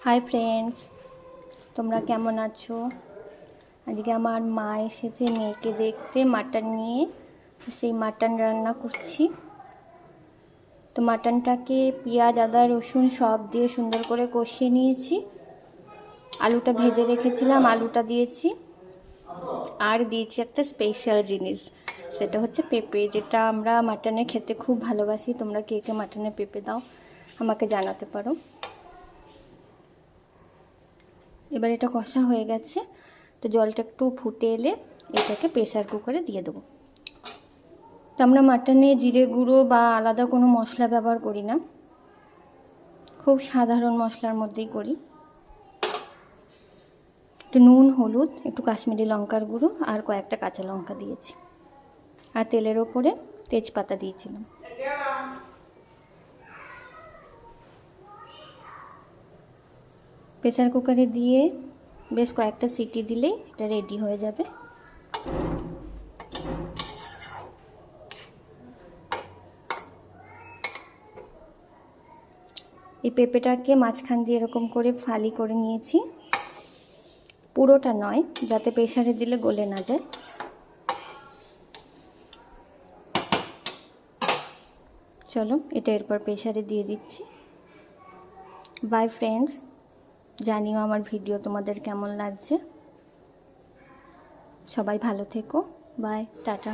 Hi friends, তোমরা কেমন আছো? আজকে আমার মা এসেছে মেয়েকে দেখতে মাটন নিয়ে। সেই মাটন রান্না করছি। তো মাটনটাকে পেঁয়াজ আদা রসুন সব দিয়ে সুন্দর করে কষিয়ে নিয়েছি। আলুটা ভেজে রেখেছিলাম, আলুটা দিয়েছি। আর দিয়েছি একটা স্পেশাল জিনিস, সেটা হচ্ছে পেঁপে, যেটা আমরা মাটনে খেতে খুব ভালোবাসি। তোমরা কে কে মাটনে পেঁপে দাও আমাকে জানাতে পারো। এবার এটা কষা হয়ে গেছে, তো জলটা একটু ফুটে এলে এটাকে প্রেসার কুকারে দিয়ে দেবো। তো আমরা মাটনে জিরে গুঁড়ো বা আলাদা কোনো মশলা ব্যবহার করি না, খুব সাধারণ মশলার মধ্যেই করি। একটু নুন, হলুদ, একটু কাশ্মীরি লঙ্কার গুঁড়ো আর কয়েকটা কাঁচা লঙ্কা দিয়েছি। আর তেলের ওপরে তেজপাতা দিয়েছিলাম। প্রেসার কুকারে দিয়ে বেশ কয়েকটা সিটি দিলেই এটা রেডি হয়ে যাবে। এই পেঁপেটাকে মাঝখান দিয়ে এরকম করে ফালি করে নিয়েছি, পুরোটা নয়, যাতে প্রেসারে দিলে গলে না যায়। চলো এটা এরপর প্রেসারে দিয়ে দিচ্ছি। বাই ফ্রেন্ডস, জানিও আমার ভিডিও তোমাদের কেমন লাগছে। সবাই ভালো থেকো, বাই, টাটা।